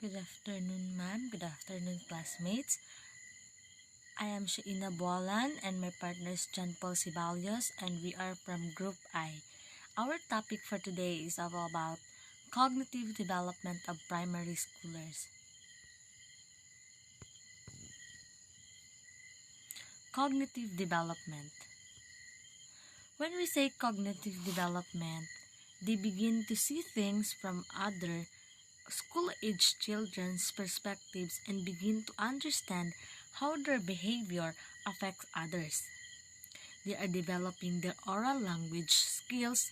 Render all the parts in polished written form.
Good afternoon, ma'am. Good afternoon, classmates. I am Shaina Bolan and my partner is John Paul Cibalios, and we are from Group I. Our topic for today is all about cognitive development of primary schoolers. Cognitive development. When we say cognitive development, they begin to see things from other school-age children's perspectives and begin to understand how their behavior affects others. They are developing their oral language skills,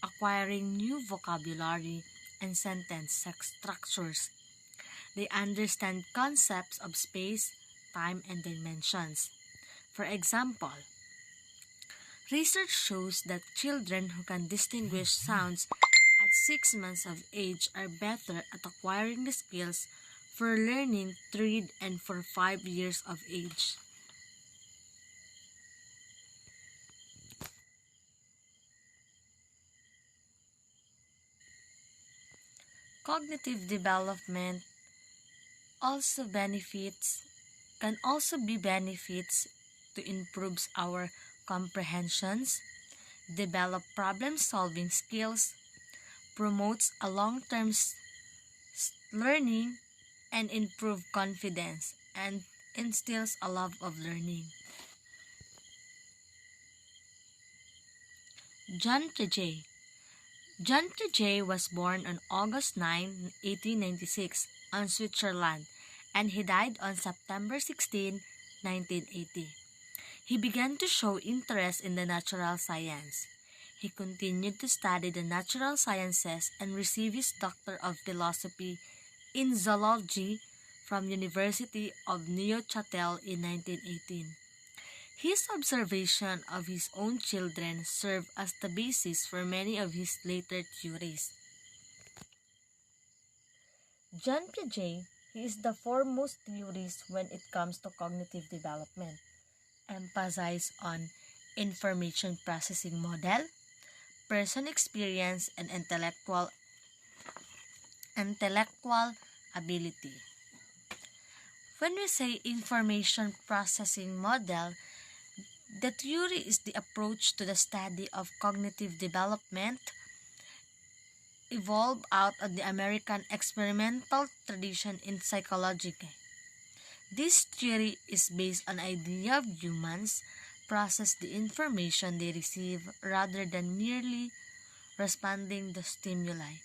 acquiring new vocabulary and sentence structures. They understand concepts of space, time, and dimensions. For example, research shows that children who can distinguish sounds at 6 months of age are better at acquiring the skills for learning to read and for 5 years of age. Cognitive development can also be benefits to improve our comprehensions, develop problem-solving skills, promotes a long-term learning, and improve confidence, and instills a love of learning. John Piaget. John Piaget was born on August 9, 1896, on Switzerland, and he died on September 16, 1980. He began to show interest in the natural science. He continued to study the natural sciences and received his Doctor of Philosophy in Zoology from University of Neuchâtel in 1918. His observation of his own children served as the basis for many of his later theories. John Piaget is the foremost theorist when it comes to cognitive development, emphasized on information processing model, person experience, and intellectual ability. When we say information processing model, the theory is the approach to the study of cognitive development evolved out of the American experimental tradition in psychology. This theory is based on the idea of humans process the information they receive rather than merely responding to stimuli.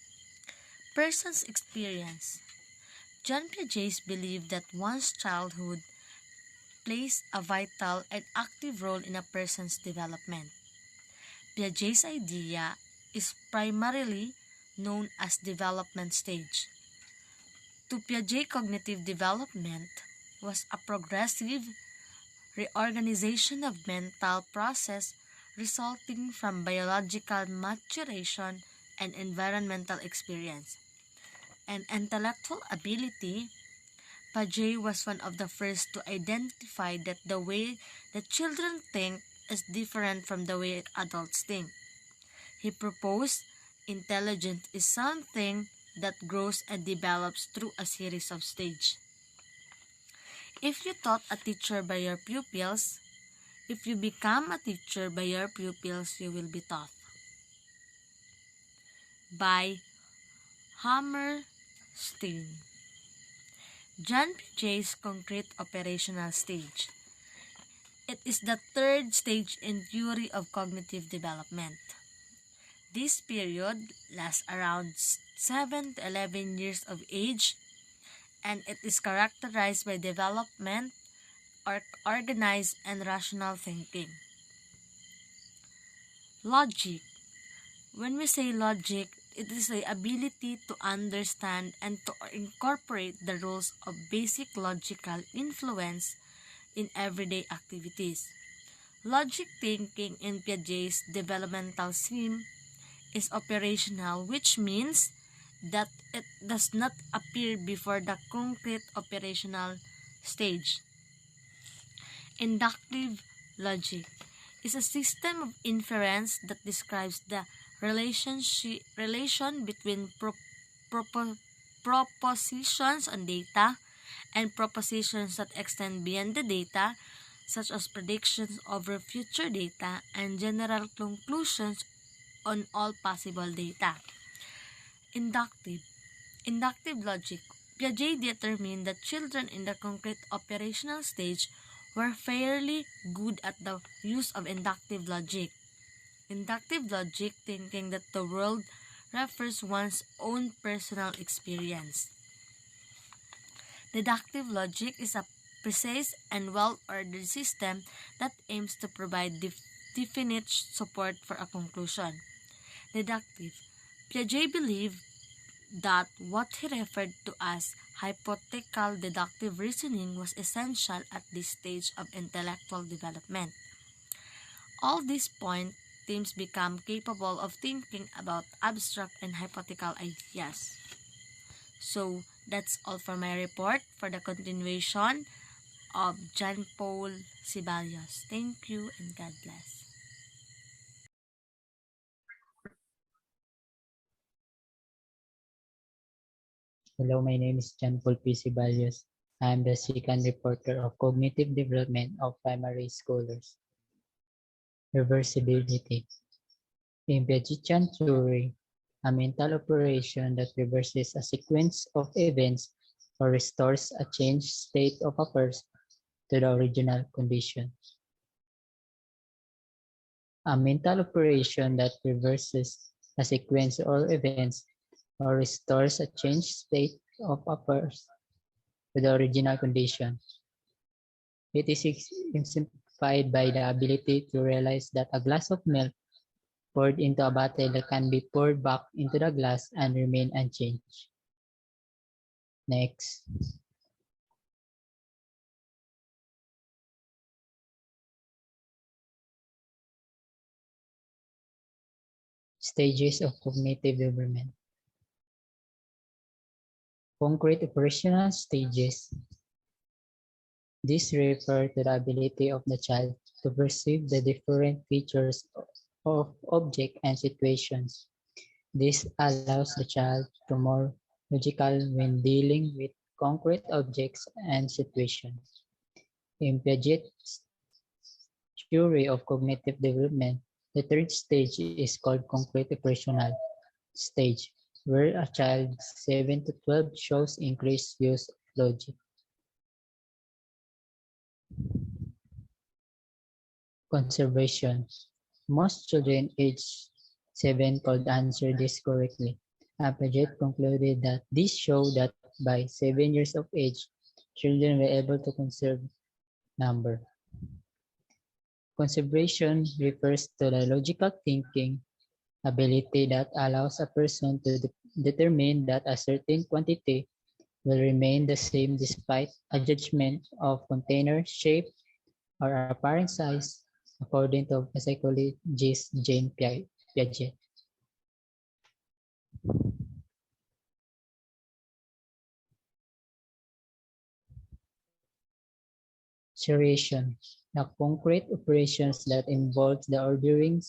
Person's experience. John Piaget believed that one's childhood plays a vital and active role in a person's development. Piaget's idea is primarily known as development stage. To Piaget, cognitive development was a progressive reorganization of mental process resulting from biological maturation and environmental experience. And intellectual ability, Piaget was one of the first to identify that the way that children think is different from the way adults think. He proposed intelligence is something that grows and develops through a series of stages. If you taught a teacher by your pupils, if you become a teacher by your pupils, you will be taught. By Hammerstein. John Piaget's concrete operational stage. It is the third stage in theory of cognitive development. This period lasts around 7 to 11 years of age, and it is characterized by development, organized, and rational thinking. Logic. When we say logic, it is the ability to understand and to incorporate the rules of basic logical influence in everyday activities. Logic thinking in Piaget's developmental scheme is operational, which means that it does not appear before the concrete operational stage. Inductive logic is a system of inference that describes the relation between propositions on data and propositions that extend beyond the data, such as predictions over future data and general conclusions on all possible data. Inductive. Inductive logic. Piaget determined that children in the concrete operational stage were fairly good at the use of inductive logic. Inductive logic, thinking that the world refers one's own personal experience. Deductive logic is a precise and well-ordered system that aims to provide definite support for a conclusion. Deductive. Piaget believed that what he referred to as hypothetical deductive reasoning was essential at this stage of intellectual development. All these point teams become capable of thinking about abstract and hypothetical ideas. So, that's all for my report for the continuation of John Paul Ceballos. Thank you and God bless. Hello, my name is John Paul P. Ceballos. I am the second reporter of Cognitive Development of Primary Scholars. Reversibility. In Piagetian theory, a mental operation that reverses a sequence of events or restores a changed state of affairs to the original condition. A mental operation that reverses a sequence of events or restores a changed state of affairs to the original condition. It is exemplified by the ability to realize that a glass of milk poured into a bottle that can be poured back into the glass and remain unchanged. Next. Stages of cognitive development. Concrete operational stages. These refer to the ability of the child to perceive the different features of objects and situations. This allows the child to more logical when dealing with concrete objects and situations. In Piaget's theory of cognitive development, the third stage is called concrete operational stage, where a child 7 to 12 shows increased use of logic. Conservation. Most children aged 7 could answer this correctly. Piaget concluded that this showed that by 7 years of age, children were able to conserve number. Conservation refers to the logical thinking ability that allows a person to determine that a certain quantity will remain the same despite a judgment of container shape or apparent size, according to psychologist Jean Piaget. Seriation. The concrete operations that involve the ordering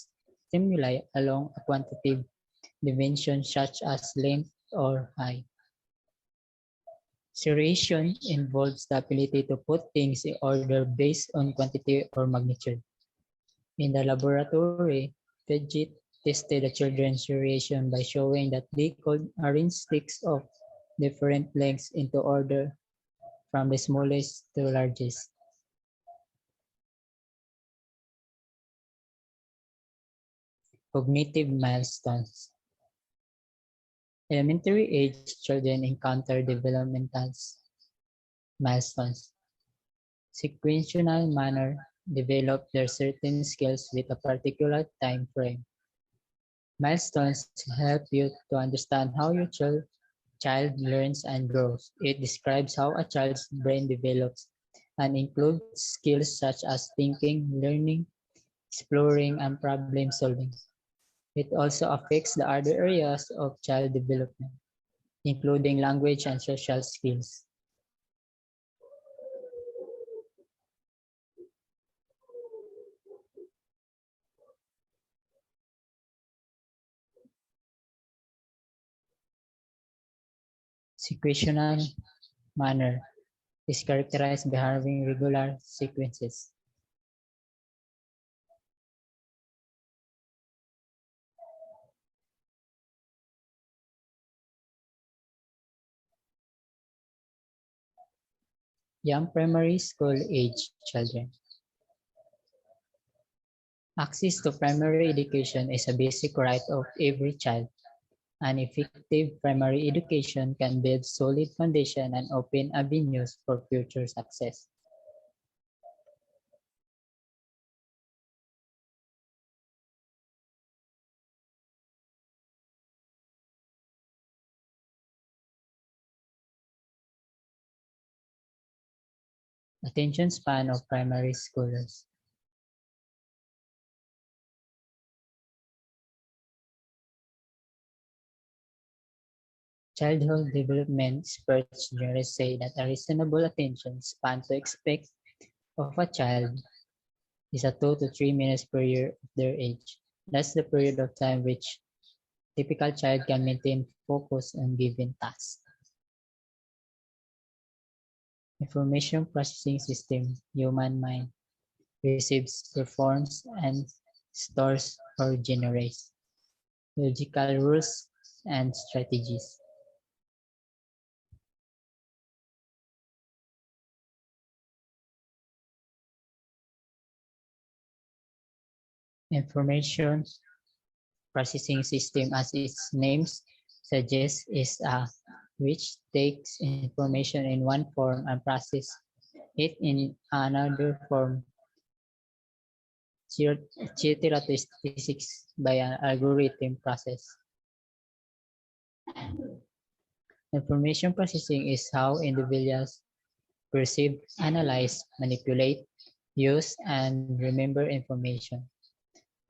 stimuli along a quantitative dimension such as length or height. Seriation involves the ability to put things in order based on quantity or magnitude. In the laboratory, Piaget tested the children's seriation by showing that they could arrange sticks of different lengths into order from the smallest to largest. Cognitive milestones. Elementary age children encounter developmental milestones. Sequential manner develop their certain skills with a particular time frame. Milestones help you to understand how your child learns and grows. It describes how a child's brain develops and includes skills such as thinking, learning, exploring, and problem solving. It also affects the other areas of child development, including language and social skills. Sequential manner is characterized by having regular sequences. Young primary school age children. Access to primary education is a basic right of every child. An effective primary education can build solid foundation and open avenues for future success. Attention span of primary schoolers. Childhood development experts generally say that a reasonable attention span to expect of a child is a 2 to 3 minutes per year of their age. That's the period of time which typical child can maintain focus on given task. Information processing system, human mind, receives, performs, and stores or generates logical rules and strategies. Information processing system, as its name suggests, is a which takes information in one form and processes it in another form, characteristics by an algorithm process. Information processing is how individuals perceive, analyze, manipulate, use, and remember information.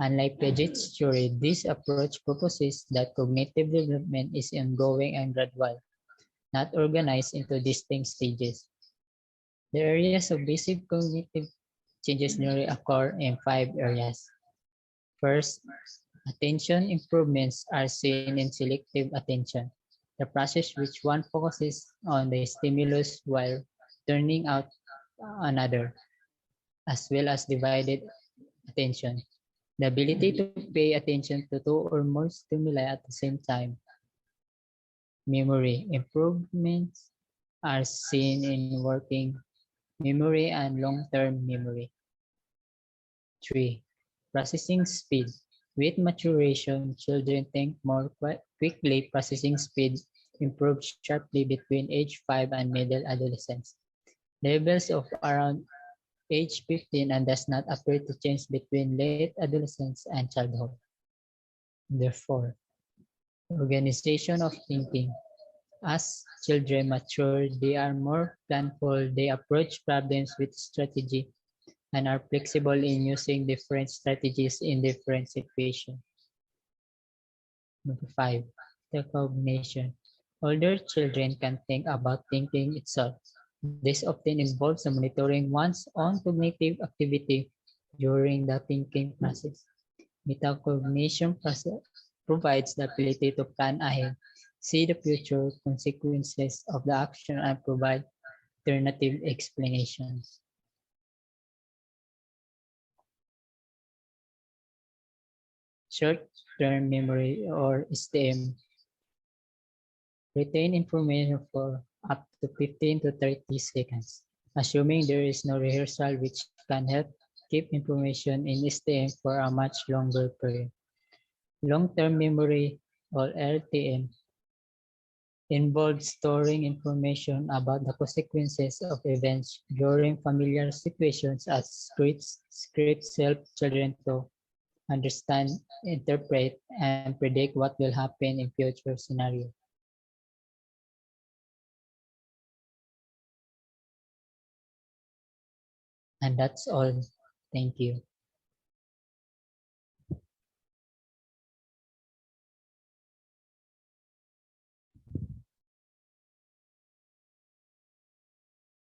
Unlike Paget's theory, this approach proposes that cognitive development is ongoing and gradual, not organized into distinct stages. The areas of basic cognitive changes generally occur in 5 areas. First, attention improvements are seen in selective attention, the process which one focuses on the stimulus while turning out another, as well as divided attention, the ability to pay attention to two or more stimuli at the same time. Memory improvements are seen in working memory and long-term memory. 3. Processing speed. With maturation, children think more quickly. Processing speed improves sharply between age 5 and middle adolescence. Levels of around age 15 and does not appear to change between late adolescence and childhood. Therefore, organization of thinking. As children mature, they are more planful, they approach problems with strategy, and are flexible in using different strategies in different situations. Number 5, recognition. Older children can think about thinking itself. This often involves monitoring one's own cognitive activity during the thinking process. Metacognition process provides the ability to plan ahead, see the future consequences of the action, and provide alternative explanations. Short-term memory, or STM, retain information for up to 15 to 30 seconds, assuming there is no rehearsal, which can help keep information in STM for a much longer period. Long-term memory, or LTM, involves storing information about the consequences of events during familiar situations as scripts help children to understand, interpret, and predict what will happen in future scenarios. And that's all. Thank you.